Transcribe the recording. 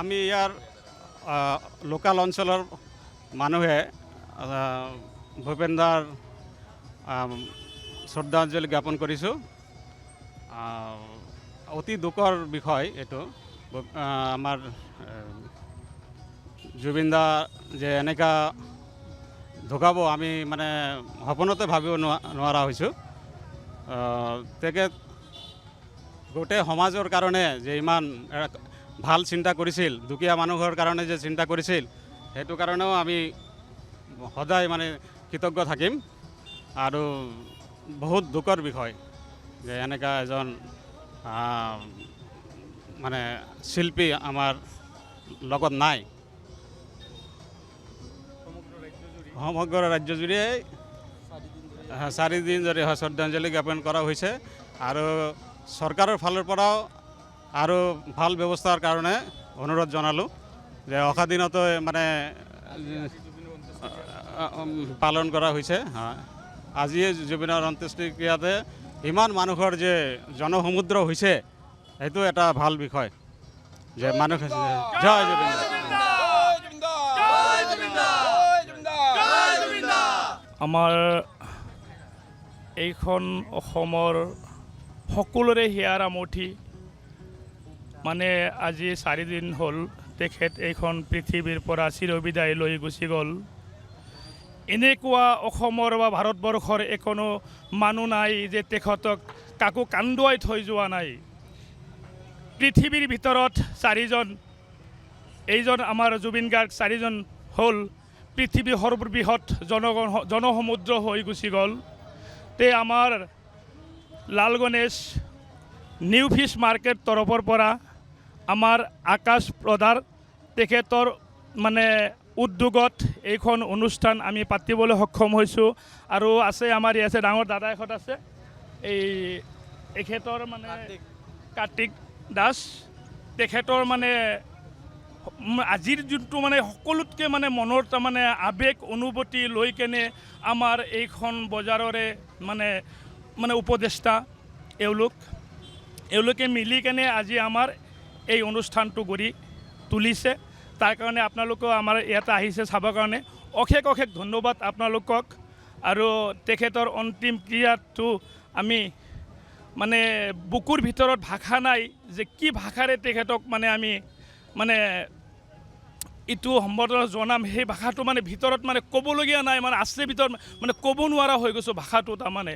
আমি ইয়াৰ লোকাল অঞ্চলৰ মানুহে ভূপেনদাৰ শ্ৰদ্ধাঞ্জলি জ্ঞাপন কৰিছোঁ। অতি দুখৰ বিষয় এইটো। আমাৰ জুবিনদা যে এনেকা ঢুকাব আমি মানে সপোনতে ভাবিব নোৱাৰা হৈছোঁ। তেখেত গোটেই সমাজৰ কাৰণে যে ইমান ভাল চিন্তা কৰিছিল, দুখীয়া মানুহৰ কাৰণে যে চিন্তা কৰিছিল, সেইটো কাৰণেও আমি সদায় মানে কৃতজ্ঞ থাকিম। আৰু বহুত দুখৰ বিষয় যে এনেকা এজন মানে শিল্পী আমাৰ লগত নাই। সমগ্ৰ ৰাজ্যজুৰিয়ে 4 দিন ধৰি শ্ৰদ্ধাঞ্জলি জ্ঞাপন কৰা হৈছে আৰু চৰকাৰৰ ফালৰ পৰাও আৰু ভাল ব্যৱস্থাৰ কাৰণে অনুৰোধ জনালোঁ যে অহা দিনতো মানে পালন কৰা হৈছে। আজিয়ে জুবিনৰ অন্ত্যেষ্টিক্ৰিয়াতে ইমান মানুহৰ যে জনসমুদ্ৰ হৈছে, সেইটো এটা ভাল বিষয় যে মানুহ জয় জুবিন। আমাৰ এইখন অসমৰ সকলোৰে হিয়াৰ আমঠি। মানে আজি 4 দিন হ'ল তেখেত এইখন পৃথিৱীৰ পৰা চিৰবিদায় লৈ গুচি গ'ল। এনেকুৱা অসমৰ বা ভাৰতবৰ্ষৰ কোনো মানুহ নাই যে তেখেতক কাকো কান্দুৱাই থৈ যোৱা নাই। পৃথিৱীৰ ভিতৰত 4জন, এইজন আমাৰ জুবিন গাৰ্গ 4জন হ'ল পৃথিৱীৰ সৰ্ববৃহৎ জনসমুদ্ৰ হৈ গুচি গ'ল। তে আমাৰ লাল গণেশ নিউ ফিছ মাৰ্কেট তৰফৰ পৰা আমাৰ আকাশ প্ৰধাৰ তেখেতৰ মানে উদ্যোগত এইখন অনুষ্ঠান আমি পাতিবলৈ সক্ষম হৈছোঁ। আৰু আছে আমাৰ ইয়াতে ডাঙৰ দাদা এখন আছে, এখেতৰ মানে কাৰ্তিক দাস। তেখেতৰ মানে আজিৰ যোনটো মানে সকলোতকৈ মানে মনৰ তাৰমানে আৱেগ অনুভূতি লৈ কেনে আমাৰ এইখন বজাৰৰে মানে উপদেষ্টা এওঁলোকে মিলি কেনে আজি আমাৰ এই অনুষ্ঠানটো গঢ়ি তুলিছে। তাৰ কাৰণে আপোনালোকেও আমাৰ ইয়াতে আহিছে চাবৰ কাৰণে অশেষ ধন্যবাদ আপোনালোকক। আৰু তেখেতৰ অন্তিম ক্ৰিয়াটো আমি মানে বুকুৰ ভিতৰত ভাষা নাই যে কি ভাষাৰে তেখেতক মানে আমি মানে ইটো সম্বৰ্ধনা জনাম। সেই ভাষাটো মানে ভিতৰত মানে ক'বলগীয়া নাই, মানে আছে ভিতৰত মানে ক'ব নোৱাৰা হৈ গৈছোঁ ভাষাটো তাৰমানে।